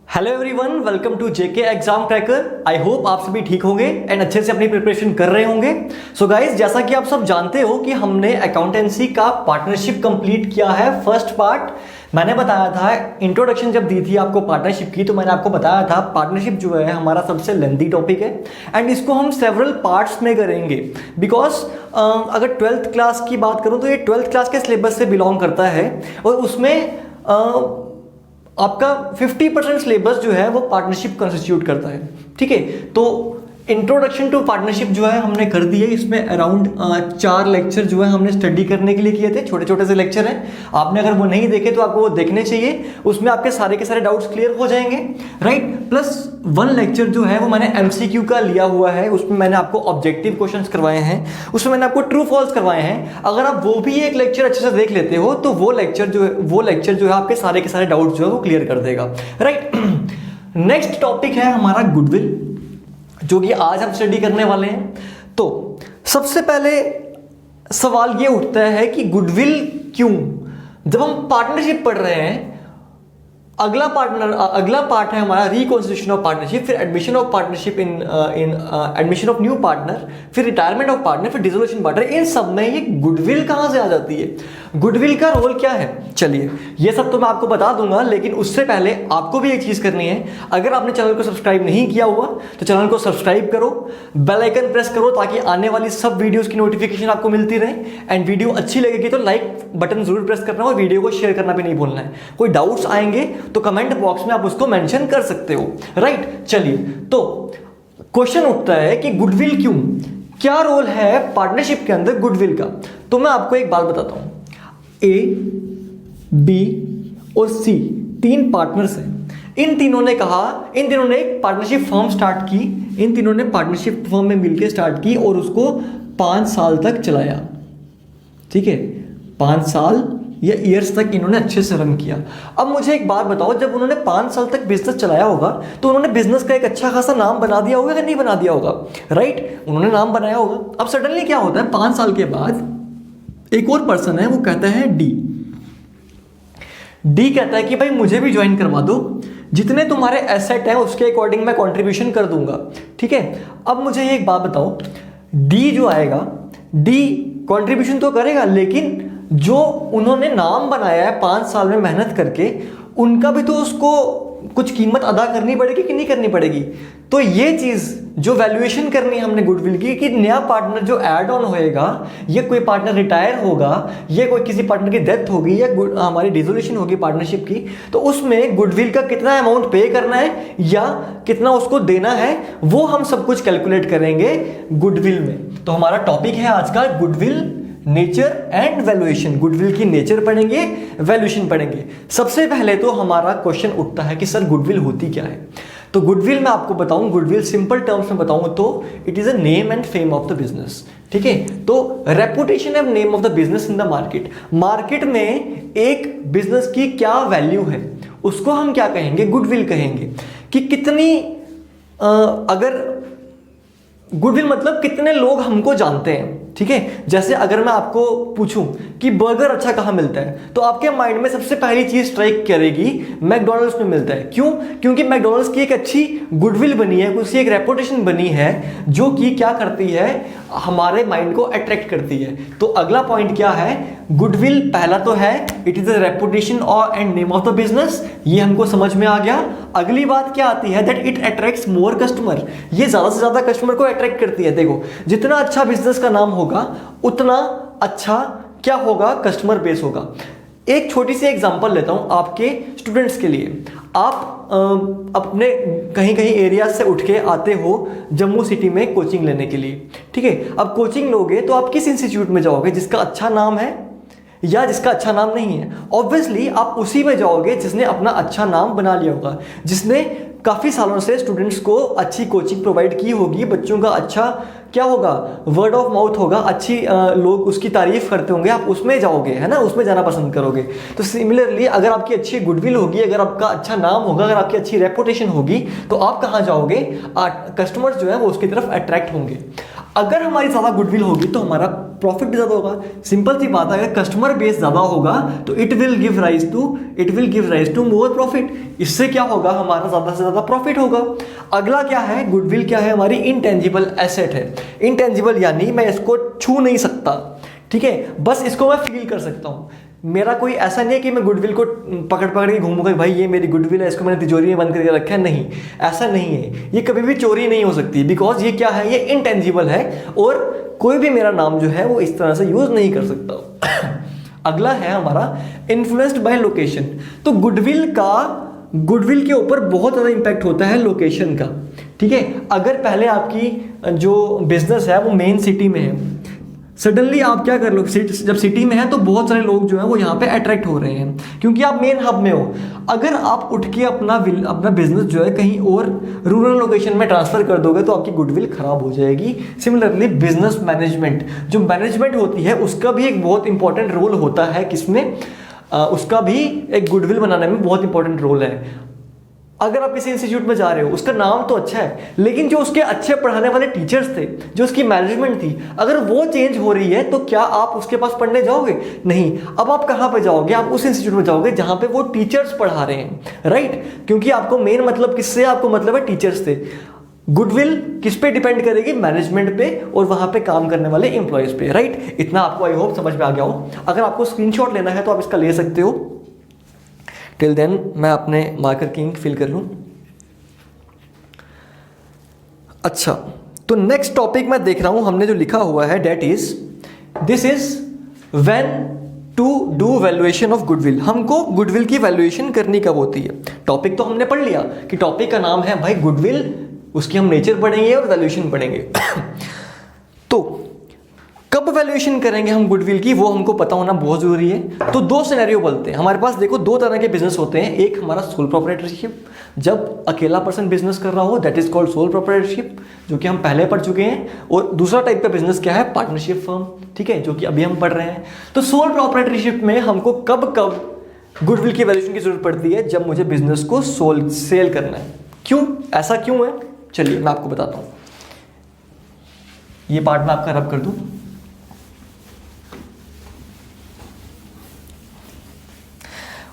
Hello everyone, welcome to JK exam cracker. I hope आप सभी ठीक होंगे एंड अच्छे से अपनी प्रिपरेशन कर रहे होंगे। सो गाइज, जैसा कि आप सब जानते हो कि हमने अकाउंटेंसी का पार्टनरशिप कंप्लीट किया है। फर्स्ट पार्ट मैंने बताया था, इंट्रोडक्शन जब दी थी आपको पार्टनरशिप की, तो मैंने आपको बताया था पार्टनरशिप जो है हमारा सबसे लेंथी टॉपिक है एंड इसको हम सेवरल पार्ट्स में करेंगे। बिकॉज अगर 12th क्लास की बात करूँ तो ये 12th क्लास के सिलेबस से बिलोंग करता है और उसमें आपका 50% सिलेबस जो है वो पार्टनरशिप कंस्टिट्यूट करता है। ठीक है, तो इंट्रोडक्शन टू पार्टनरशिप जो है हमने कर दी है। इसमें अराउंड 4 लेक्चर जो है हमने स्टडी करने के लिए किए थे। छोटे छोटे से लेक्चर हैं, आपने अगर वो नहीं देखे तो आपको वो देखने चाहिए। उसमें आपके सारे के सारे डाउट्स क्लियर हो जाएंगे, राइट। प्लस 1 लेक्चर जो है वो मैंने MCQ का लिया हुआ है। उसमें मैंने आपको ऑब्जेक्टिव क्वेश्चंस करवाए हैं, उसमें मैंने आपको ट्रू फॉल्स करवाए हैं। अगर आप वो भी एक लेक्चर अच्छे से देख लेते हो तो वो लेक्चर जो है आपके सारे के सारे डाउट्स जो है वो क्लियर कर देगा, राइट। नेक्स्ट टॉपिक है हमारा गुडविल, जो कि आज हम स्टडी करने वाले हैं। तो सबसे पहले सवाल ये उठता है कि गुडविल क्यों। जब हम पार्टनरशिप पढ़ रहे हैं, अगला पार्ट है हमारा रिकॉन्स्टिट्यूशन ऑफ पार्टनरशिप, फिर admission of partnership in admission of new partner, फिर रिटायरमेंट ऑफ पार्टनर, फिर डिसोल्यूशन पार्टनर। इन सब में ये गुडविल कहां से आ जाती है, गुडविल का रोल क्या है? चलिए ये सब तो मैं आपको बता दूंगा, लेकिन उससे पहले आपको भी एक चीज करनी है। अगर आपने चैनल को सब्सक्राइब नहीं किया हुआ तो चैनल को सब्सक्राइब करो, बेल आइकन प्रेस करो ताकि आने वाली सब वीडियोस की नोटिफिकेशन आपको मिलती रहे। एंड वीडियो अच्छी लगेगी तो लाइक बटन जरूर प्रेस करना और वीडियो को शेयर करना भी नहीं भूलना है। कोई डाउट्स आएंगे तो कमेंट बॉक्स में आप उसको मेंशन कर सकते हो, राइट। चलिए, तो क्वेश्चन उठता है कि गुडविल क्यों, क्या रोल है पार्टनरशिप के अंदर गुडविल का। तो मैं आपको एक बात बताता हूं, A, B और C 3 पार्टनर्स हैं। इन तीनों ने एक पार्टनरशिप फर्म स्टार्ट की। इन तीनों ने पार्टनरशिप फर्म में मिलकर स्टार्ट की और उसको 5 साल तक चलाया। ठीक है, 5 साल या ईयर्स तक इन्होंने अच्छे से रन किया। अब मुझे एक बात बताओ, जब उन्होंने 5 साल तक बिजनेस चलाया होगा तो उन्होंने बिजनेस का एक अच्छा खासा नाम बना दिया होगा या नहीं बना दिया होगा, राइट। उन्होंने नाम बनाया होगा। अब सडनली क्या होता है, 5 साल के बाद एक और पर्सन है, वो कहता है डी कहता है कि भाई मुझे भी ज्वाइन करवा दो, जितने तुम्हारे एसेट हैं उसके अकॉर्डिंग मैं कंट्रीब्यूशन कर दूंगा। ठीक है, अब मुझे ये एक बात बताओ, डी जो आएगा, डी कंट्रीब्यूशन तो करेगा, लेकिन जो उन्होंने नाम बनाया है 5 साल में मेहनत करके, उनका भी तो उसको कुछ कीमत अदा करनी पड़ेगी कि नहीं करनी पड़ेगी। तो ये चीज जो वैल्यूएशन करनी है हमने गुडविल की, कि नया पार्टनर जो ऐड ऑन होएगा, ये कोई पार्टनर रिटायर होगा, ये कोई किसी पार्टनर की डेथ होगी या हमारी डिसोल्यूशन होगी पार्टनरशिप की, तो उसमें गुडविल का कितना अमाउंट पे करना है या कितना उसको देना है, वो हम सब कुछ कैलकुलेट करेंगे गुडविल में। तो हमारा टॉपिक है आज का goodwill, nature and valuation. Goodwill की नेचर पढ़ेंगे, वैल्यूएशन पढ़ेंगे। सबसे पहले तो हमारा क्वेश्चन उठता है कि सर गुडविल होती क्या है। तो गुडविल मैं आपको बताऊं, गुडविल सिंपल टर्म्स में बताऊं तो it is a name and fame of the business. ठीक है, तो reputation and name of the business in the market. Market में एक बिजनेस की क्या वैल्यू है उसको हम क्या कहेंगे, गुडविल कहेंगे। कि कितनी अगर गुडविल मतलब कितने लोग हमको जानते हैं। ठीक है, जैसे अगर मैं आपको पूछूं कि बर्गर अच्छा कहाँ मिलता है, तो आपके माइंड में सबसे पहली चीज स्ट्राइक करेगी मैकडॉनल्ड्स में मिलता है। क्यों? क्योंकि मैकडॉनल्ड्स की एक अच्छी गुडविल बनी है, उसकी एक रेपुटेशन बनी है, जो कि क्या करती है, हमारे माइंड को अट्रैक्ट करती है। तो अगला पॉइंट क्या है, गुडविल पहला तो है इट इज द रेपुटेशन और and name of the business, ये हमको समझ में आ गया। अगली बात क्या आती है, that it attracts more customer, ये ज्यादा से ज्यादा कस्टमर को अट्रैक्ट करती है। देखो, जितना अच्छा बिजनेस का नाम होगा उतना अच्छा क्या होगा, कस्टमर बेस होगा। एक छोटी सी एग्जांपल लेता हूं आपके स्टूडेंट्स के लिए। आप अपने कहीं कहीं एरिया से उठ के आते हो जम्मू सिटी में कोचिंग लेने के लिए। ठीक है, अब कोचिंग लोगे तो आप किस इंस्टीट्यूट में जाओगे, जिसका अच्छा नाम है या जिसका अच्छा नाम नहीं है? ऑब्वियसली आप उसी में जाओगे जिसने अपना अच्छा नाम बना लिया होगा, जिसने काफ़ी सालों से स्टूडेंट्स को अच्छी कोचिंग प्रोवाइड की होगी, बच्चों का अच्छा क्या होगा, वर्ड ऑफ माउथ होगा, अच्छी लोग उसकी तारीफ करते होंगे, आप उसमें जाओगे, है ना, उसमें जाना पसंद करोगे। तो सिमिलरली अगर आपकी अच्छी गुडविल होगी, अगर आपका अच्छा नाम होगा, अगर आपकी अच्छी रेपुटेशन होगी, तो आप कहाँ जाओगे, कस्टमर्स जो है वो उसकी तरफ अट्रैक्ट होंगे। अगर हमारी ज़्यादा गुडविल होगी तो हमारा प्रॉफिट भी ज़्यादा होगा। सिंपल सी बात है, अगर कस्टमर बेस ज़्यादा होगा तो it will give rise to more profit. इससे क्या होगा, हमारा ज़्यादा से ज़्यादा प्रॉफिट होगा। अगला क्या है, गुडविल क्या है, हमारी इनटेंजिबल एसेट है। इनटेंजिबल यानी मैं इसको छू नहीं सकता, ठीक है, बस इसको मैं फील कर सकता हूँ। मेरा कोई ऐसा नहीं है कि मैं गुडविल को पकड़ पकड़ के घूमूंगा, भाई ये मेरी गुडविल है, इसको मैंने तिजोरी में बंद करके रखा है। नहीं, ऐसा नहीं है, ये कभी भी चोरी नहीं हो सकती, बिकॉज ये क्या है, ये इनटेंजिबल है और कोई भी मेरा नाम जो है वो इस तरह से यूज नहीं कर सकता। अगला है हमारा इन्फ्लुएंस्ड बाय लोकेशन। तो गुडविल के ऊपर बहुत ज़्यादा इंपैक्ट होता है लोकेशन का, ठीक है। अगर पहले आपकी जो बिजनेस है वो मेन सिटी में है, सडनली आप क्या कर लो, जब सिटी में है तो बहुत सारे लोग जो है वो यहाँ पे अट्रैक्ट हो रहे हैं क्योंकि आप मेन हब में हो। अगर आप उठ के अपना बिजनेस जो है कहीं और रूरल लोकेशन में ट्रांसफर कर दोगे तो आपकी गुडविल खराब हो जाएगी। सिमिलरली बिजनेस मैनेजमेंट, जो मैनेजमेंट होती है उसका भी एक बहुत इंपॉर्टेंट रोल होता है, किसमें, उसका भी एक गुडविल बनाने में बहुत इंपॉर्टेंट रोल है। अगर आप किसी इंस्टीट्यूट में जा रहे हो, उसका नाम तो अच्छा है, लेकिन जो उसके अच्छे पढ़ाने वाले टीचर्स थे, जो उसकी मैनेजमेंट थी, अगर वो चेंज हो रही है तो क्या आप उसके पास पढ़ने जाओगे? नहीं। अब आप कहाँ पे जाओगे? आप उस इंस्टीट्यूट में जाओगे जहाँ पे वो टीचर्स पढ़ा रहे हैं, राइट? क्योंकि आपको मेन मतलब किससे, आपको मतलब है टीचर्स से। गुडविल किस पे डिपेंड करेगी? मैनेजमेंट पे और वहाँ पे काम करने वाले एम्प्लॉयज पे, राइट? इतना आपको आई होप समझ में आ गया हो। अगर आपको स्क्रीनशॉट लेना है तो आप इसका ले सकते हो। टिल देन मैं अपने मार्कर की इंक फिल कर लूँ। अच्छा, तो नेक्स्ट टॉपिक मैं देख रहा हूँ, हमने जो लिखा हुआ है that is, this is when to do valuation of goodwill. हमको गुडविल की वैल्यूएशन करनी कब होती है? टॉपिक तो हमने पढ़ लिया कि टॉपिक का नाम है भाई गुडविल, उसकी हम नेचर पढ़ेंगे और वैल्यूएशन पढ़ेंगे। तो कब वैल्यूएशन करेंगे हम गुडविल की, वो हमको पता होना बहुत जरूरी है। तो दो सिनेरियो बोलते हैं हमारे पास। देखो, दो तरह के बिजनेस होते हैं। एक हमारा सोल प्रोप्राइटरशिप, जब अकेला पर्सन बिजनेस कर रहा हो, that is called sole proprietorship, जो कि हम पहले पढ़ चुके हैं। और दूसरा टाइप का बिजनेस क्या है? पार्टनरशिप फर्म, ठीक है, जो कि अभी हम पढ़ रहे हैं। तो सोल प्रोप्राइटरशिप में हमको कब गुडविल की वैल्यूएशन की जरूरत पड़ती है? जब मुझे बिजनेस को सेल करना है। क्यों, ऐसा क्यों है? चलिए मैं आपको बताता हूँ। ये पार्ट मैं आपका रब कर दूं।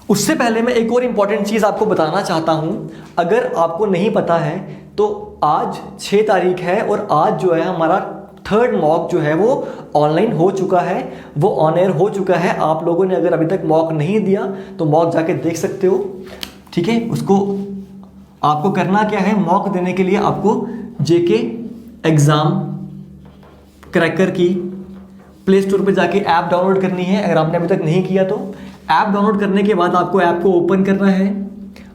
उससे पहले मैं एक और इंपॉर्टेंट चीज़ आपको बताना चाहता हूं। अगर आपको नहीं पता है तो आज 6 तारीख है और आज जो है हमारा 3rd मॉक जो है वो ऑनलाइन हो चुका है, वो ऑन एयर हो चुका है। आप लोगों ने अगर अभी तक मॉक नहीं दिया तो मॉक जाके देख सकते हो, ठीक है। उसको आपको करना क्या है, मॉक देने के लिए आपको जेके एग्जाम क्रैकर की प्ले स्टोर पर जाके ऐप डाउनलोड करनी है। अगर आपने अभी तक नहीं किया तो ऐप डाउनलोड करने के बाद आपको ऐप को ओपन करना है।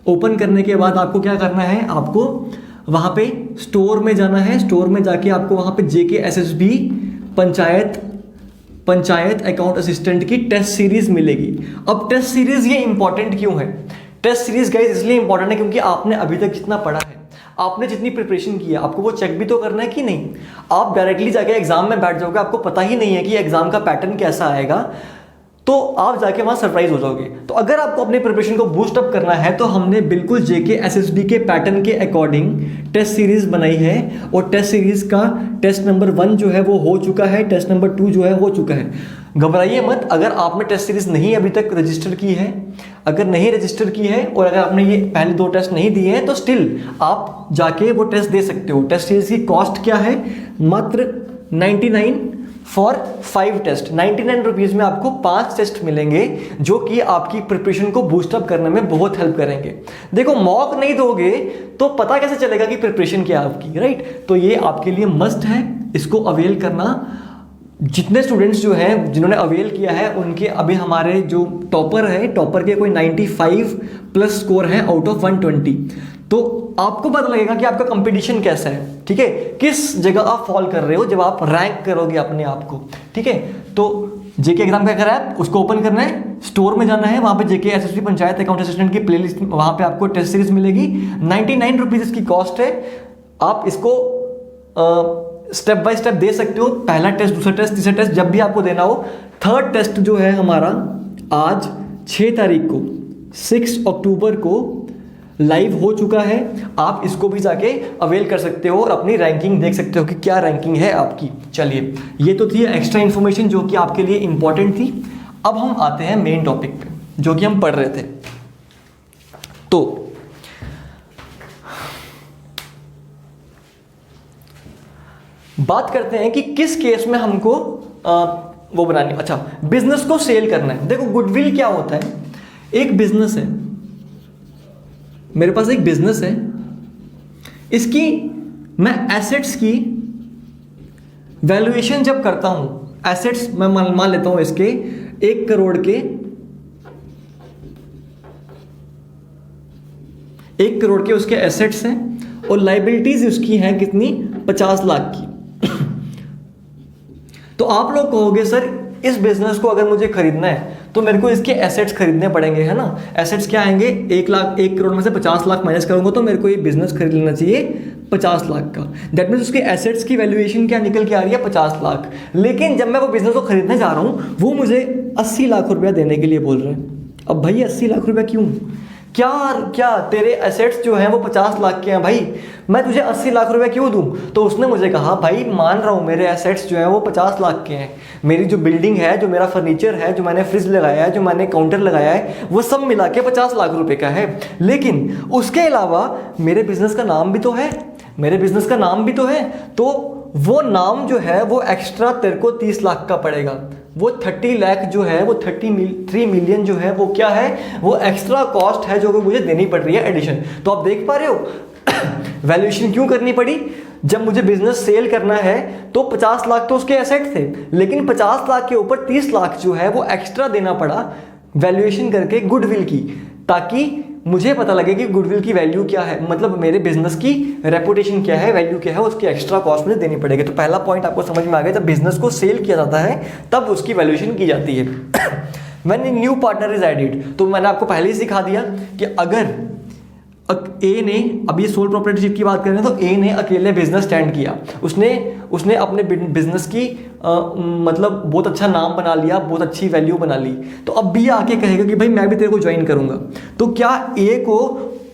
ओपन करने के बाद आपको क्या करना है, आपको वहाँ पे स्टोर में जाना है। स्टोर में जाके आपको वहाँ पे JKSSB पंचायत अकाउंट असिस्टेंट की टेस्ट सीरीज मिलेगी। अब टेस्ट सीरीज ये इंपॉर्टेंट क्यों है? टेस्ट सीरीज गाइस इसलिए इंपॉर्टेंट है क्योंकि आपने अभी तक जितना पढ़ा है, आपने जितनी प्रिपरेशन की है, आपको वो चेक भी तो करना है कि नहीं। आप डायरेक्टली जाके एग्जाम में बैठ जाओगे, आपको पता ही नहीं है कि एग्जाम का पैटर्न कैसा आएगा, तो आप जाके वहाँ सरप्राइज हो जाओगे। तो अगर आपको अपने प्रिपरेशन को बूस्ट अप करना है तो हमने बिल्कुल JKSSB के पैटर्न के अकॉर्डिंग टेस्ट सीरीज बनाई है। और टेस्ट सीरीज का टेस्ट नंबर 1 जो है वो हो चुका है, टेस्ट नंबर 2 जो है हो चुका है। घबराइए मत, अगर आपने टेस्ट सीरीज नहीं अभी तक रजिस्टर की है, अगर नहीं रजिस्टर की है और अगर आपने ये पहले 2 टेस्ट नहीं दिए हैं तो स्टिल आप जाके वो टेस्ट दे सकते हो। टेस्ट सीरीज की कॉस्ट क्या है? मात्र 99 फॉर 5 टेस्ट। 99 रुपीज़ में आपको 5 टेस्ट मिलेंगे जो कि आपकी प्रिपरेशन को बूस्टअप करने में बहुत हेल्प करेंगे। देखो, मॉक नहीं दोगे तो पता कैसे चलेगा कि प्रिपरेशन क्या है आपकी, राइट? तो ये आपके लिए मस्ट है, इसको अवेल करना। जितने स्टूडेंट्स जो हैं जिन्होंने अवेल किया है उनके अभी हमारे जो टॉपर है, टॉपर के कोई 95 प्लस स्कोर है आउट ऑफ 120। तो आपको पता लगेगा कि आपका कंपटीशन कैसा है, ठीक है, किस जगह आप फॉल कर रहे हो जब आप रैंक करोगे अपने आप को, ठीक है। तो जेके एग्जाम का करा है, उसको ओपन करना है, स्टोर में जाना है, वहाँ पे JKSSB पंचायत अकाउंट असिस्टेंट की प्लेलिस्ट, वहाँ पे आपको टेस्ट सीरीज मिलेगी। 99 रुपीज़ इसकी कॉस्ट है। आप इसको स्टेप बाय स्टेप दे सकते हो। पहला टेस्ट, दूसरा टेस्ट, तीसरा टेस्ट जब भी आपको देना हो। 3rd टेस्ट जो है हमारा आज 6 तारीख को, 6 अक्टूबर को लाइव हो चुका है, आप इसको भी जाके अवेल कर सकते हो और अपनी रैंकिंग देख सकते हो कि क्या रैंकिंग है आपकी। चलिए, ये तो थी एक्स्ट्रा इन्फॉर्मेशन जो कि आपके लिए इंपॉर्टेंट थी। अब हम आते हैं मेन टॉपिक पे जो कि हम पढ़ रहे थे। तो बात करते हैं कि किस केस में हमको वो बनानी, अच्छा, बिजनेस को सेल करना है। देखो, गुडविल क्या होता है, एक बिजनेस है, मेरे पास एक बिजनेस है, इसकी मैं एसेट्स की वैल्यूएशन जब करता हूं, एसेट्स मैं मान लेता हूं इसके 1 करोड़ के, 1 करोड़ के उसके एसेट्स हैं और लाइबिलिटीज उसकी हैं कितनी, 50 लाख की। तो आप लोग कहोगे सर इस बिजनेस को अगर मुझे खरीदना है तो मेरे को इसके एसेट्स खरीदने पड़ेंगे, है ना। एसेट्स क्या आएंगे, 1 करोड़ में से 50 लाख माइनस करूंगा तो मेरे को ये बिजनेस खरीद लेना चाहिए 50 लाख का। दैट मीन्स उसके एसेट्स की वैल्यूएशन क्या निकल के आ रही है, 50 लाख। लेकिन जब मैं वो बिजनेस को खरीदने जा रहा हूं वो मुझे 80 लाख रुपया देने के लिए बोल रहे हैं। अब भाई 80 लाख रुपया क्यों, क्या तेरे एसेट्स जो हैं वो 50 लाख के हैं भाई, मैं तुझे 80 लाख रुपए क्यों दूं। तो उसने मुझे कहा भाई मान रहा हूं मेरे एसेट्स जो हैं वो 50 लाख के हैं, मेरी जो बिल्डिंग है, जो मेरा फर्नीचर है, जो मैंने फ्रिज लगाया है, जो मैंने काउंटर लगाया है, वो सब मिला के 50 लाख रुपए का है। लेकिन उसके अलावा मेरे बिजनेस का नाम भी तो है, तो वो नाम जो है वो एक्स्ट्रा तेरे को 30 लाख का पड़ेगा। वो 30 लाख जो है वो 3 मिलियन जो है वो क्या है, वो एक्स्ट्रा कॉस्ट है जो कि मुझे देनी पड़ रही है एडिशन। तो आप देख पा रहे हो वैल्यूएशन क्यों करनी पड़ी। जब मुझे बिजनेस सेल करना है तो 50 लाख तो उसके एसेट थे, लेकिन 50 लाख के ऊपर 30 लाख जो है वो एक्स्ट्रा देना पड़ा वैल्यूएशन करके गुडविल की, ताकि मुझे पता लगे कि गुडविल की वैल्यू क्या है, मतलब मेरे बिजनेस की रेपुटेशन क्या है, वैल्यू क्या है, उसकी एक्स्ट्रा कॉस्ट मुझे देनी पड़ेगी। तो पहला पॉइंट आपको समझ में आ गया, जब बिजनेस को सेल किया जाता है तब उसकी वैल्यूएशन की जाती है। When new partner is added, तो मैंने आपको पहले ही सिखा दिया कि अगर ए ने, अब ये सोल प्रोप्राइटरशिप की बात करें तो ए ने अकेले बिजनेस स्टैंड किया, उसने अपने बिजनेस की मतलब बहुत अच्छा नाम बना लिया, बहुत अच्छी वैल्यू बना ली, तो अब बी आके कहेगा कि भाई मैं भी तेरे को ज्वाइन करूंगा। तो क्या ए को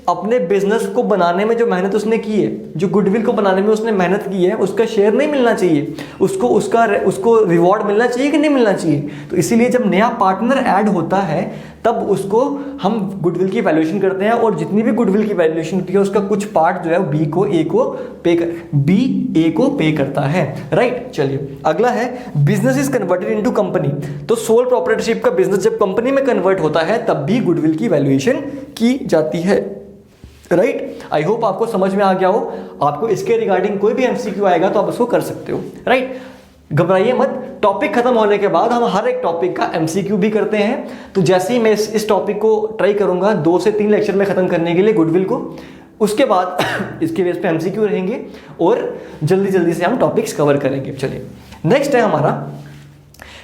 अपने बिजनेस को बनाने में जो मेहनत उसने की है, जो गुडविल को बनाने में उसने मेहनत की है, उसका शेयर नहीं मिलना चाहिए, उसको रिवॉर्ड मिलना चाहिए कि नहीं मिलना चाहिए। तो इसीलिए जब नया पार्टनर ऐड होता है तब उसको हम गुडविल की वैल्यूएशन करते हैं, और जितनी भी गुडविल की वैल्यूएशन होती है उसका कुछ पार्ट जो है बी ए को पे करता है, राइट। चलिए अगला है business is converted into company. तो सोल प्रोप्राइटरशिप का बिजनेस जब कंपनी में कन्वर्ट होता है तब भी गुडविल की वैल्यूएशन की जाती है, राइट। आई होप आपको समझ में आ गया हो। आपको इसके रिगार्डिंग कोई भी एमसीक्यू आएगा तो आप उसको कर सकते हो, राइट। घबराइए मत, टॉपिक खत्म होने के बाद हम हर एक टॉपिक का एमसीक्यू भी करते हैं। तो जैसे ही मैं इस टॉपिक को ट्राई करूंगा 2 से 3 लेक्चर में खत्म करने के लिए गुडविल को, उसके बाद इसके बेस पे एमसीक्यू रहेंगे और जल्दी से हम टॉपिक्स कवर करेंगे। चलिए नेक्स्ट है हमारा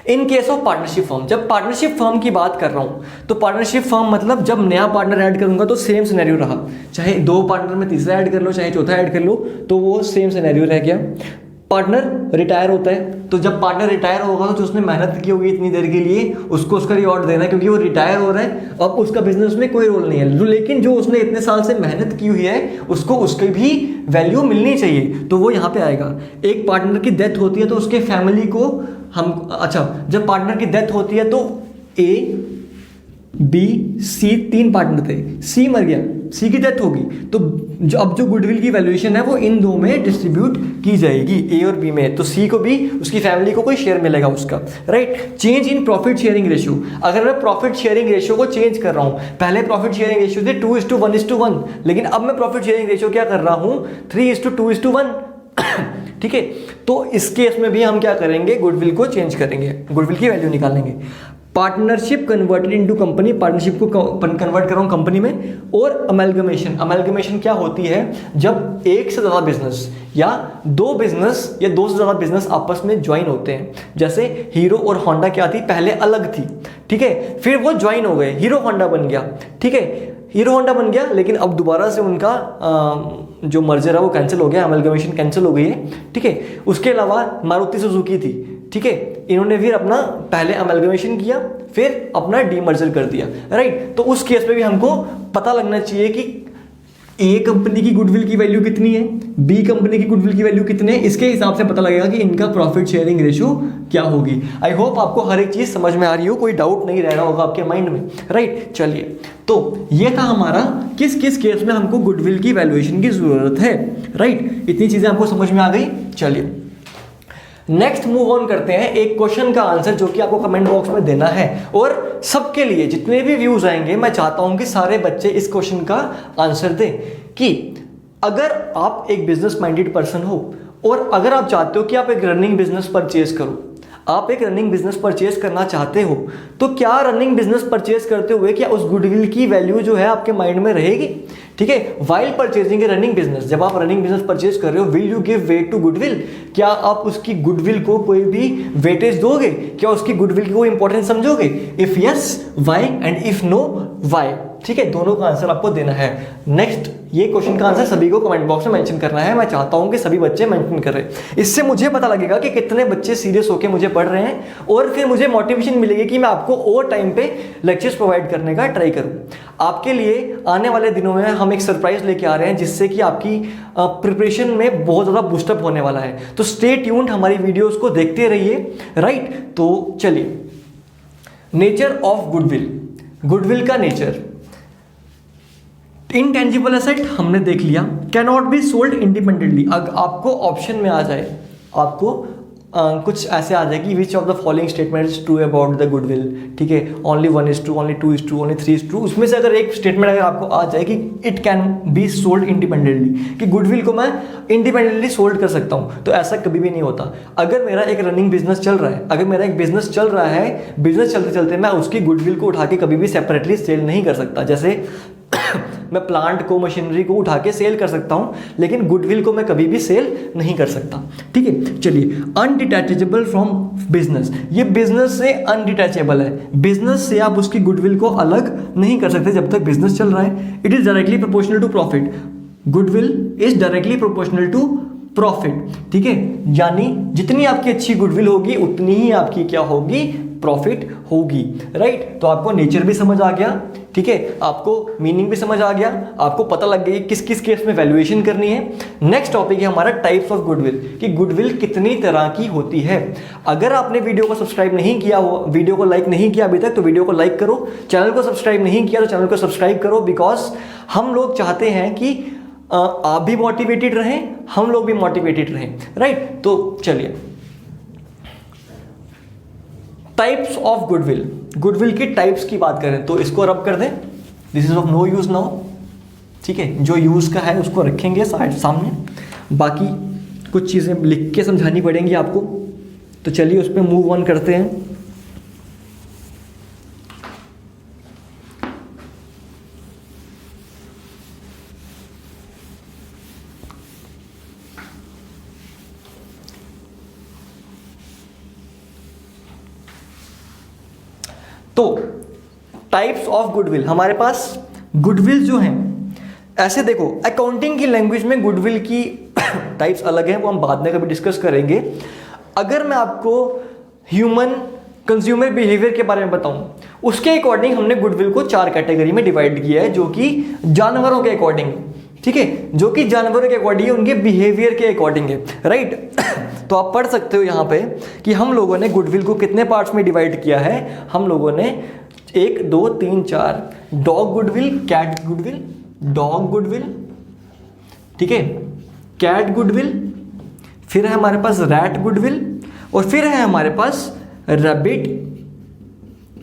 in case of partnership firm. जब पार्टनरशिप फर्म की बात कर रहा हूं तो पार्टनरशिप फर्म मतलब जब नया पार्टनर ऐड करूंगा तो सेम सिनेरियो रहा, चाहे 2 पार्टनर में तीसरा ऐड कर लो, चाहे चौथा ऐड कर लो, तो वो सेम सिनेरियो रह गया। पार्टनर रिटायर होता है, तो जब पार्टनर रिटायर होगा तो उसने मेहनत की होगी इतनी देर के लिए, उसको उसका रिवॉर्ड देना है क्योंकि वो रिटायर हो रहा है, अब उसका बिजनेस में कोई रोल नहीं है, लेकिन जो उसने इतने साल से मेहनत की हुई है उसको उसकी भी वैल्यू मिलनी चाहिए, तो वो यहाँ पे आएगा। एक पार्टनर की डेथ होती है तो उसके फैमिली को हम, अच्छा, जब पार्टनर की डेथ होती है तो ए बी सी 3 पार्टनर थे, सी मर गया, सी की डेथ होगी, तो अब जो गुडविल की वैल्यूएशन है वो इन 2 में डिस्ट्रीब्यूट की जाएगी, ए और बी में। तो सी को भी उसकी फैमिली को कोई शेयर मिलेगा उसका, right. Change in profit sharing ratio, अगर मैं प्रॉफिट शेयरिंग रेशियो को चेंज कर रहा हूं, पहले प्रॉफिट शेयरिंग रेशियो थे 2:1:1, लेकिन अब मैं प्रॉफिट शेयरिंग रेशियो क्या कर रहा हूं 3:2:1, ठीक है। तो इस केस में भी हम क्या करेंगे, गुडविल को चेंज करेंगे, गुडविल की वैल्यू निकालेंगे। Partnership converted into company, partnership को कन्वर्ट कर रहा हूं कंपनी में। और अमेलगमेशन क्या होती है, जब एक से ज्यादा बिजनेस या 2 बिजनेस या 2 से ज्यादा बिजनेस आपस में ज्वाइन होते हैं। जैसे हीरो और होंडा क्या थी, पहले अलग थी, ठीक है, फिर वो ज्वाइन हो गए, हीरो होंडा बन गया, ठीक है, हीरो होंडा बन गया, लेकिन अब दोबारा से उनका जो मर्जर है वो कैंसिल हो गया, अमेलगमेशन कैंसिल हो गई है, ठीक है। उसके अलावा मारुति सुजुकी थी, ठीक है, इन्होंने फिर अपना पहले अमेलगमेशन किया, फिर अपना डीमर्जर कर दिया, राइट। तो उस केस में भी हमको पता लगना चाहिए कि ए कंपनी की गुडविल की वैल्यू कितनी है, बी कंपनी की गुडविल की वैल्यू कितनी है, इसके हिसाब से पता लगेगा कि इनका प्रॉफिट शेयरिंग रेशियो क्या होगी। आई होप आपको हर एक चीज समझ में आ रही हो, कोई डाउट नहीं रह रहा होगा आपके माइंड में, राइट। चलिए, तो ये था हमारा किस किस केस में हमको गुडविल की वैल्यूएशन की जरूरत है, राइट। इतनी चीजें हमको समझ में आ गई। चलिए नेक्स्ट मूव ऑन करते हैं एक क्वेश्चन का आंसर जो कि आपको कमेंट बॉक्स में देना है, और सबके लिए जितने भी व्यूज आएंगे मैं चाहता हूं कि सारे बच्चे इस क्वेश्चन का आंसर दें कि अगर आप एक बिजनेस माइंडेड पर्सन हो और अगर आप चाहते हो कि आप एक रनिंग बिजनेस परचेज करो, आप एक रनिंग बिजनेस परचेज करना चाहते हो, तो क्या रनिंग बिजनेस परचेज करते हुए क्या उस गुडविल की वैल्यू जो है आपके माइंड में रहेगी, ठीक है। While purchasing a running business, जब आप रनिंग बिजनेस परचेज कर रहे हो, will you give weight to goodwill, क्या आप उसकी गुडविल को कोई भी वेटेज दोगे, क्या उसकी गुडविल की कोई इंपॉर्टेंस समझोगे। If yes why and if no why, ठीक है, दोनों का आंसर आपको देना है। नेक्स्ट ये क्वेश्चन का आंसर सभी को कमेंट बॉक्स में मेंशन करना है, मैं चाहता हूं कि सभी बच्चे मेंशन करें, इससे मुझे पता लगेगा कि कितने बच्चे सीरियस होकर मुझे पढ़ रहे हैं और फिर मुझे मोटिवेशन मिलेगी कि मैं आपको और टाइम पे लेक्चर्स प्रोवाइड करने का ट्राई करूं। आपके लिए आने वाले दिनों में हम एक सरप्राइज लेके आ रहे हैं जिससे कि आपकी प्रिपरेशन में बहुत ज़्यादा बूस्टअप होने वाला है, तो स्टे ट्यून्ड, हमारी वीडियोस को देखते रहिए, राइट। तो चलिए, नेचर ऑफ गुडविल, गुडविल का नेचर। इनटेंजिबल एसेट हमने देख लिया, can not be sold independently. अगर आपको ऑप्शन में आ जाए, आपको कुछ ऐसे आ जाए कि which of the following statement is true about the goodwill, ठीक है, only 1 is true, only 2 is true, only 3 is true, उसमें से अगर एक स्टेटमेंट अगर आपको आ जाए कि it can be sold independently, कि गुडविल को मैं इंडिपेंडेंटली सोल्ड कर सकता हूं, तो ऐसा कभी भी नहीं होता। अगर मेरा एक रनिंग बिजनेस चल रहा है, अगर मेरा एक बिजनेस चल रहा है, बिजनेस चलते चलते मैं उसकी गुडविल को उठा के कभी भी सेपरेटली सेल नहीं कर सकता। जैसे मैं प्लांट को, मशीनरी को उठा के सेल कर सकता हूं, लेकिन गुडविल को मैं कभी भी सेल नहीं कर सकता, ठीक है। चलिए, अनडिटैचेबल फ्रॉम बिजनेस, ये बिजनेस से अनडिटैचेबल है, बिजनेस से आप उसकी गुडविल को अलग नहीं कर सकते जब तक बिजनेस चल रहा है। It is directly proportional to profit, goodwill is directly proportional to profit, ठीक है, यानी जितनी आपकी अच्छी गुडविल होगी उतनी ही आपकी क्या होगी, प्रॉफिट होगी, राइट। तो आपको नेचर भी समझ आ गया, ठीक है, आपको मीनिंग भी समझ आ गया, आपको पता लग गई किस किस केस में वैल्यूएशन करनी है। नेक्स्ट टॉपिक है हमारा टाइप्स ऑफ गुडविल, कि गुडविल कितनी तरह की होती है। अगर आपने वीडियो को सब्सक्राइब नहीं किया हो, वीडियो को लाइक नहीं किया अभी तक, तो वीडियो को लाइक करो, चैनल को सब्सक्राइब नहीं किया तो चैनल को सब्सक्राइब करो, बिकॉज हम लोग चाहते हैं कि आप भी मोटिवेटेड रहें, हम लोग भी मोटिवेटेड रहें, राइट। तो चलिए, टाइप्स ऑफ गुडविल, गुडविल की टाइप्स की बात करें तो इसको रब कर दें, this is of no use now, ठीक है, जो यूज का है उसको रखेंगे सामने, बाकी कुछ चीजें लिख के समझानी पड़ेंगी आपको। तो चलिए उस पर मूव ऑन करते हैं। तो टाइप्स ऑफ गुडविल, हमारे पास गुडविल जो हैं, ऐसे देखो, अकाउंटिंग की लैंग्वेज में गुडविल की टाइप्स अलग हैं, वो हम बाद में कभी डिस्कस करेंगे। अगर मैं आपको ह्यूमन कंज्यूमर बिहेवियर के बारे में बताऊं, उसके अकॉर्डिंग हमने गुडविल को 4 कैटेगरी में डिवाइड किया है, जो कि जानवरों के अकॉर्डिंग, ठीक है, जो कि जानवरों के अकॉर्डिंग है, उनके बिहेवियर के अकॉर्डिंग है, राइट। तो आप पढ़ सकते हो यहाँ पे कि हम लोगों ने गुडविल को कितने पार्ट्स में डिवाइड किया है। हम लोगों ने 1 2 3 4 dog goodwill, cat goodwill, dog goodwill, ठीक है, कैट गुडविल, फिर है हमारे पास रैट गुडविल, और फिर है हमारे पास rabbit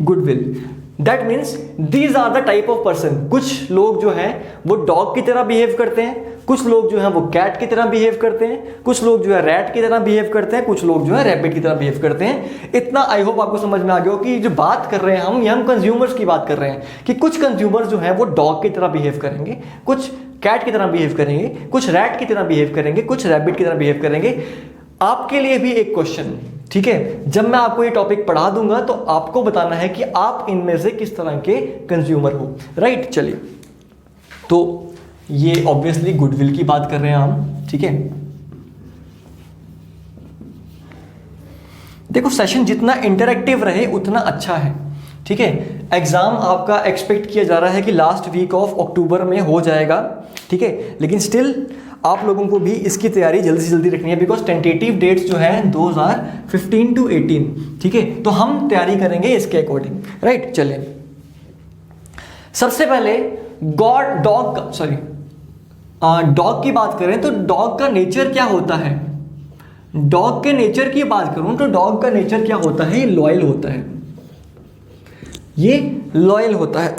goodwill. That means these are the type of person. कुछ लोग जो हैं वो डॉग की तरह बिहेव करते हैं, कुछ लोग जो हैं वो कैट की तरह बिहेव करते हैं, कुछ लोग जो है रैट की तरह बिहेव करते हैं, कुछ लोग जो है रैबिट की तरह बिहेव करते हैं। इतना आई होप आपको समझ में आ गया हो कि जो बात कर रहे हैं हम, ये हम कंज्यूमर्स की बात कर रहे हैं, कि कुछ कंज्यूमर्स जो हैं वो डॉग की तरह बिहेव करेंगे, कुछ कैट की तरह बिहेव करेंगे, कुछ रैट की तरह बिहेव करेंगे, कुछ रैबिट की तरह बिहेव करेंगे। आपके लिए भी एक क्वेश्चन, ठीक है, जब मैं आपको ये टॉपिक पढ़ा दूंगा तो आपको बताना है कि आप इनमें से किस तरह के कंज्यूमर हो, राइट। चलिए, तो ये ऑब्वियसली गुडविल की बात कर रहे हैं हम, ठीक है। देखो, सेशन जितना इंटरैक्टिव रहे उतना अच्छा है, ठीक है। एग्ज़ाम आपका एक्सपेक्ट किया जा रहा है कि लास्ट वीक ऑफ अक्टूबर में हो जाएगा, ठीक है, लेकिन स्टिल आप लोगों को भी इसकी तैयारी जल्दी से जल्दी रखनी है, बिकॉज टेंटेटिव डेट्स जो है 2015 to 18, ठीक है, तो हम तैयारी करेंगे इसके अकॉर्डिंग, राइट। चलिए सबसे पहले डॉग की बात करें तो डॉग का नेचर क्या होता है। डॉग के नेचर की बात करूं तो डॉग का नेचर क्या होता है, ये लॉयल होता है, ये लॉयल होता है।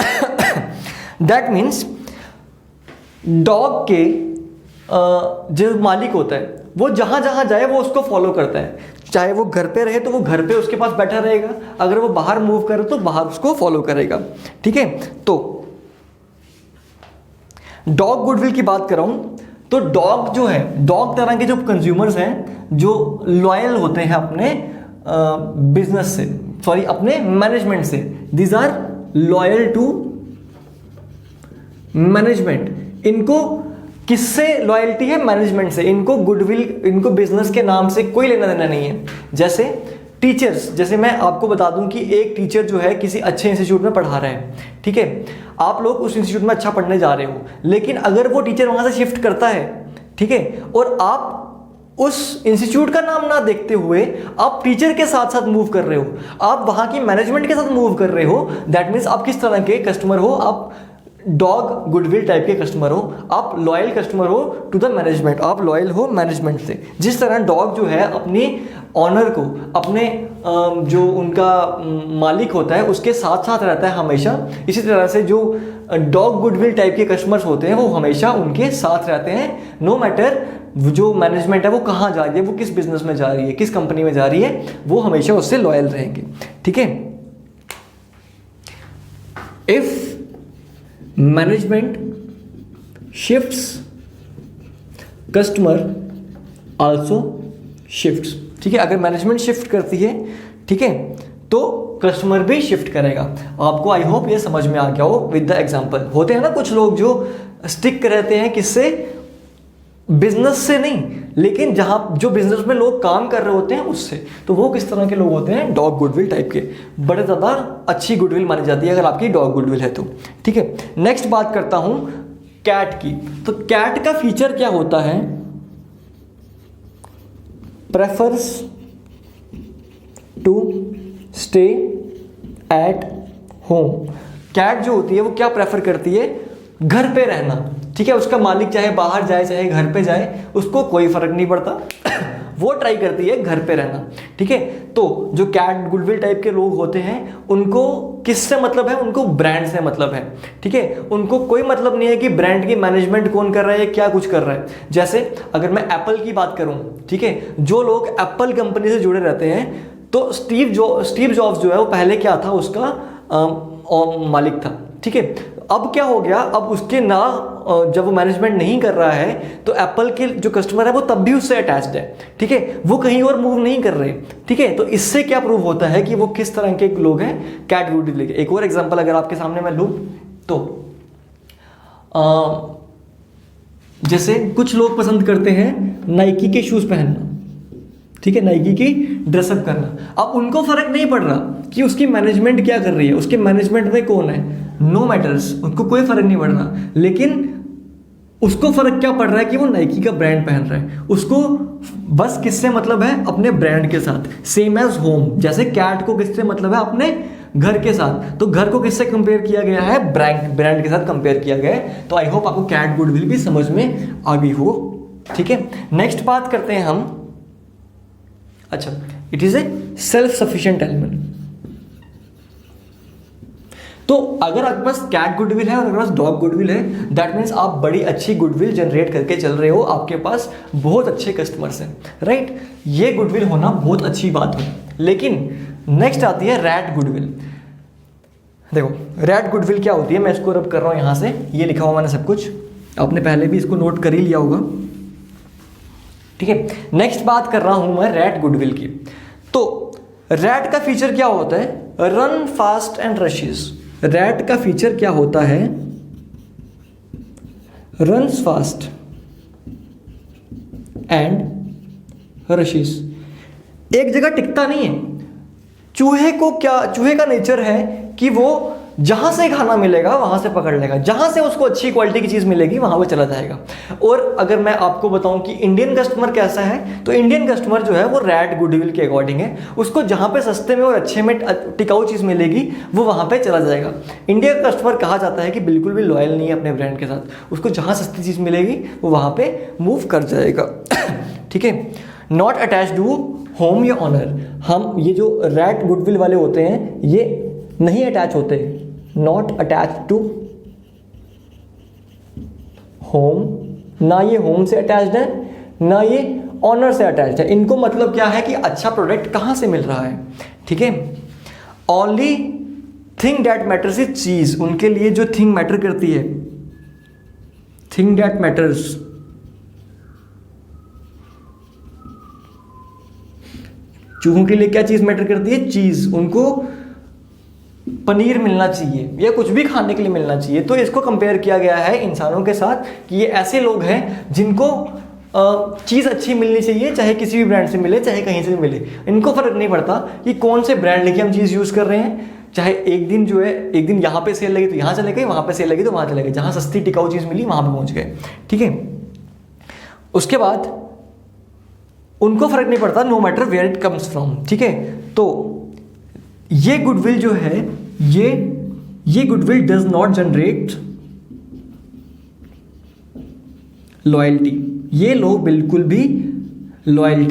दैट मीन्स डॉग के जो मालिक होता है वो जहां जहां जाए वो उसको फॉलो करता है, चाहे वो घर पे रहे तो वो घर पे उसके पास बैठा रहेगा, अगर वो बाहर मूव करे तो बाहर उसको फॉलो करेगा, ठीक है। तो डॉग गुडविल की बात कर रहा हूं तो डॉग जो है, डॉग तरह के जो कंज्यूमर्स हैं जो लॉयल होते हैं अपने बिजनेस से, सॉरी अपने मैनेजमेंट से, these are loyal to management. इनको किससे लॉयल्टी है, मैनेजमेंट से। इनको गुडविल, इनको बिजनेस के नाम से कोई लेना देना नहीं है। जैसे टीचर्स, जैसे मैं आपको बता दूं कि एक टीचर जो है किसी अच्छे इंस्टीट्यूट में पढ़ा रहे हैं, ठीक है, आप लोग उस इंस्टीट्यूट में अच्छा पढ़ने जा रहे हो, लेकिन अगर वो टीचर वहां से शिफ्ट करता है, ठीक है, और आप उस इंस्टीट्यूट का नाम ना देखते हुए आप टीचर के साथ साथ मूव कर रहे हो, आप वहां की मैनेजमेंट के साथ मूव कर रहे हो, दैट मीन्स आप किस तरह के कस्टमर हो, आप डॉग गुडविल टाइप के कस्टमर हो, आप लॉयल कस्टमर हो टू द मैनेजमेंट, आप लॉयल हो मैनेजमेंट से। जिस तरह डॉग जो है अपनी ऑनर को, अपने जो उनका मालिक होता है उसके साथ साथ रहता है हमेशा, इसी तरह से जो डॉग गुडविल टाइप के कस्टमर्स होते हैं वो हमेशा उनके साथ रहते हैं, नो मैटर जो मैनेजमेंट है वो कहाँ जा रही है, वो किस बिजनेस में जा रही है, किस कंपनी में जा रही है, वो हमेशा उससे लॉयल रहेंगे, ठीक है। If management shifts, customer also shifts, ठीक है। अगर मैनेजमेंट शिफ्ट करती है, ठीक है, तो कस्टमर भी शिफ्ट करेगा। आपको आई होप ये समझ में आ गया हो विद द एग्जांपल। होते हैं ना कुछ लोग जो स्टिक रहते हैं किससे, बिजनेस से नहीं, लेकिन जहां जो बिजनेस में लोग काम कर रहे होते हैं उससे, तो वो किस तरह के लोग होते हैं, डॉग गुडविल टाइप के। बड़े ज़्यादा अच्छी गुडविल मानी जाती है अगर आपकी डॉग गुडविल है तो, ठीक है। नेक्स्ट बात करता हूं कैट की। तो कैट का फीचर क्या होता है, prefers to stay at home. Cat जो होती है वो क्या प्रेफर करती है, घर पे रहना, ठीक है। उसका मालिक चाहे बाहर जाए चाहे घर पे जाए उसको कोई फर्क नहीं पड़ता वो ट्राई करती है घर पे रहना, ठीक है। तो जो कैट गुडविल टाइप के लोग होते हैं उनको किससे मतलब है, उनको ब्रांड से मतलब है, ठीक है। उनको कोई मतलब नहीं है कि ब्रांड की मैनेजमेंट कौन कर रहा है, क्या कुछ कर रहा है। जैसे अगर मैं एप्पल की बात करूं, ठीक है, जो लोग एप्पल कंपनी से जुड़े रहते हैं, तो स्टीव जॉब्स जो है वो पहले क्या था, उसका मालिक था, ठीक है। अब क्या हो गया, अब उसके ना जब वो मैनेजमेंट नहीं कर रहा है तो एप्पल के जो कस्टमर है वो तब भी उससे अटैच्ड है, ठीक है, वो कहीं और मूव नहीं कर रहे, ठीक है। तो इससे क्या प्रूव होता है कि वो किस तरह के लोग हैं, कैट गुडविल के। एक और एग्जांपल अगर आपके सामने मैं लूं तो जैसे कुछ लोग पसंद करते हैं नाइकी के शूज पहनना, ठीक है, नाइकी की ड्रेसअप करना। अब उनको फर्क नहीं पड़ रहा कि उसकी मैनेजमेंट क्या कर रही है, उसके मैनेजमेंट में कौन है, नो मैटर्स, उनको कोई फर्क नहीं पड़ रहा, लेकिन उसको फर्क क्या पड़ रहा है कि वो नाइकी का ब्रांड पहन रहा है, उसको बस किससे मतलब है, अपने ब्रांड के साथ। सेम एज होम, जैसे कैट को किससे मतलब है, अपने घर के साथ। तो घर को किससे कंपेयर किया गया है, ब्रांड के साथ कंपेयर किया गया है। तो आई होप आपको कैट गुडविल भी समझ में आ गई हो, ठीक है। नेक्स्ट बात करते हैं हम, अच्छा, it is a self sufficient animal. तो अगर आपके पास कैट गुडविल है और अगर पास डॉग गुडविल है, दैट मीन्स आप बड़ी अच्छी गुडविल जनरेट करके चल रहे हो, आपके पास बहुत अच्छे कस्टमर्स हैं, राइट। ये गुडविल होना बहुत अच्छी बात है। लेकिन नेक्स्ट आती है रैट गुडविल। देखो रैट गुडविल क्या होती है, मैं इसको रब कर रहा हूं यहां से, ये लिखा हुआ मैंने सब कुछ, आपने पहले भी इसको नोट कर ही लिया होगा, ठीक है। नेक्स्ट बात कर रहा हूं मैं रैट गुडविल की। तो रैट का फीचर क्या होता है, run fast and rashes. Rat का फीचर क्या होता है, रन्स फास्ट एंड रशेस। एक जगह टिकता नहीं है। चूहे का नेचर है कि वो जहां से खाना मिलेगा वहां से पकड़ लेगा, जहां से उसको अच्छी क्वालिटी की चीज मिलेगी वहां वो चला जाएगा। और अगर मैं आपको बताऊं कि इंडियन कस्टमर कैसा है, तो इंडियन कस्टमर जो है वो रैट गुडविल के अकॉर्डिंग है, उसको जहां पे सस्ते में और अच्छे में टिकाऊ चीज मिलेगी वो वहां पे चला जाएगा। इंडिया का कस्टमर कहा जाता है कि बिल्कुल भी लॉयल नहीं है अपने ब्रांड के साथ, उसको जहां सस्ती चीज मिलेगी वो वहां पे मूव कर जाएगा। ठीक है, नॉट अटैच टू होम या ऑनर। हम ये जो रैट गुडविल वाले होते हैं ये नहीं अटैच होते, नॉट अटैच टू होम, ना ये होम से अटैच्ड है ना ये ऑनर से अटैच्ड है। इनको मतलब क्या है कि अच्छा प्रोडक्ट कहां से मिल रहा है। ठीक है, only thing that matters is चीज। उनके लिए जो थिंग मैटर करती है, थिंग दैट मैटर्स, चूहों के लिए क्या चीज मैटर करती है, चीज। उनको पनीर मिलना चाहिए या कुछ भी खाने के लिए मिलना चाहिए। तो इसको कंपेयर किया गया है इंसानों के साथ कि ये ऐसे लोग हैं जिनको चीज़ अच्छी मिलनी चाहिए, चाहे किसी भी ब्रांड से मिले चाहे कहीं से भी मिले। इनको फर्क नहीं पड़ता कि कौन से ब्रांड लेके हम चीज़ यूज़ कर रहे हैं, चाहे एक दिन जो है एक दिन यहाँ पे सेल लगी तो यहाँ चले गए, वहाँ पे सेल लगी तो वहाँ चले गए, जहाँ सस्ती टिकाऊ चीज़ मिली वहाँ पे पहुँच गए। ठीक है, उसके बाद उनको फर्क नहीं पड़ता, no matter where it comes from. ठीक है, तो ये गुडविल जो है ये goodwill does not generate loyalty. ये लोग बिल्कुल भी लॉयल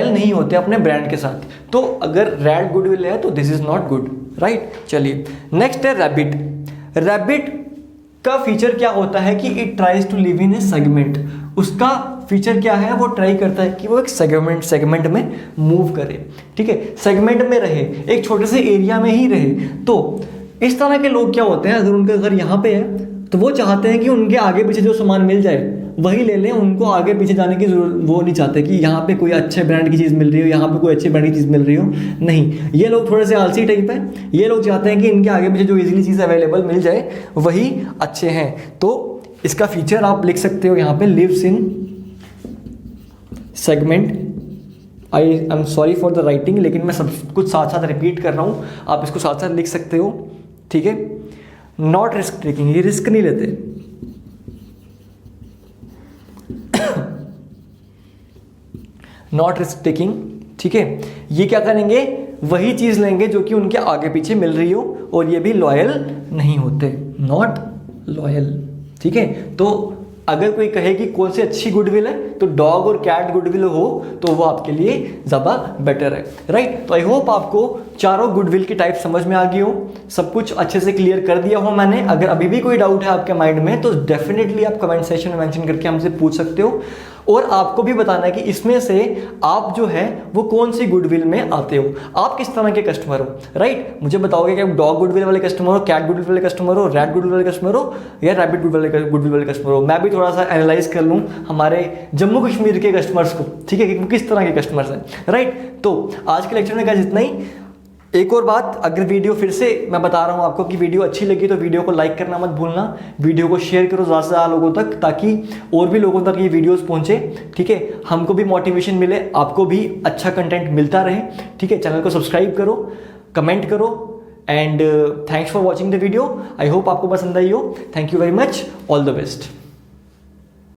नहीं होते अपने ब्रांड के साथ। तो अगर रैट गुडविल है तो this is not good, right. चलिए नेक्स्ट है रैबिट। रैबिट का फीचर क्या होता है कि it tries to live in a segment. उसका फीचर क्या है, वो ट्राई करता है कि वो एक सेगमेंट में मूव करे। ठीक है, सेगमेंट में रहे, एक छोटे से एरिया में ही रहे। तो इस तरह के लोग क्या होते हैं, अगर उनका घर यहाँ पे है तो वो चाहते हैं कि उनके आगे पीछे जो सामान मिल जाए वही ले लें। उनको आगे पीछे जाने की जरूरत, वो नहीं चाहते कि यहाँ पे कोई अच्छे ब्रांड की चीज़ मिल रही हो, यहाँ पे कोई अच्छे ब्रांड की चीज़ मिल रही हो। नहीं, ये लोग थोड़े से आलसी टाइप है। ये लोग चाहते हैं कि इनके आगे पीछे जो इजीली चीज़ अवेलेबल मिल जाए वही अच्छे हैं। तो इसका फीचर आप लिख सकते हो यहाँ पे, lives in segment. I am sorry for the writing, लेकिन मैं सब कुछ साथ साथ रिपीट कर रहा हूँ, आप इसको साथ साथ लिख सकते हो। ठीक है, नॉट रिस्क टेकिंग, ये रिस्क नहीं लेते। नॉट रिस्क टेकिंग, ठीक है, ये क्या करेंगे, वही चीज लेंगे जो कि उनके आगे पीछे मिल रही हो, और ये भी लॉयल नहीं होते, नॉट लॉयल। ठीक है, तो अगर कोई कहे कि कौन सी अच्छी गुडविल है, तो डॉग और कैट गुडविल हो तो वो आपके लिए ज़्यादा बेटर है, राइट। तो आई होप आपको चारों गुडविल की टाइप समझ में आ गई हो, सब कुछ अच्छे से क्लियर कर दिया हो मैंने। अगर अभी भी कोई डाउट है आपके माइंड में तो डेफिनेटली आप कमेंट सेक्शन में मेंशन करके हमसे पूछ सकते हो, और आपको भी बताना है कि इसमें से आप जो है वो कौन सी गुडविल में आते हो, आप किस तरह के कस्टमर हो, राइट। मुझे बताओगे कि आप डॉग गुडविल वाले कस्टमर हो, कैट गुडविल वाले कस्टमर हो, रैट गुडविल वाले कस्टमर हो, या रैबिट गुडविल वाले कस्टमर हो। मैं भी थोड़ा सा एनालाइज कर लूँ हमारे जम्मू कश्मीर के कस्टमर्स को, ठीक है, कि किस तरह के कस्टमर्स हैं, राइट। तो आज के लेक्चर में क्या जितना ही। एक और बात, अगर वीडियो फिर से मैं बता रहा हूँ आपको कि वीडियो अच्छी लगी तो वीडियो को लाइक करना मत भूलना, वीडियो को शेयर करो ज़्यादा से ज़्यादा लोगों तक, ताकि और भी लोगों तक ये वीडियोस पहुँचे। ठीक है, हमको भी मोटिवेशन मिले, आपको भी अच्छा कंटेंट मिलता रहे। ठीक है, चैनल को सब्सक्राइब करो, कमेंट करो, and thanks for watching the video. I hope आपको पसंद आई हो। Thank you very much, all the best.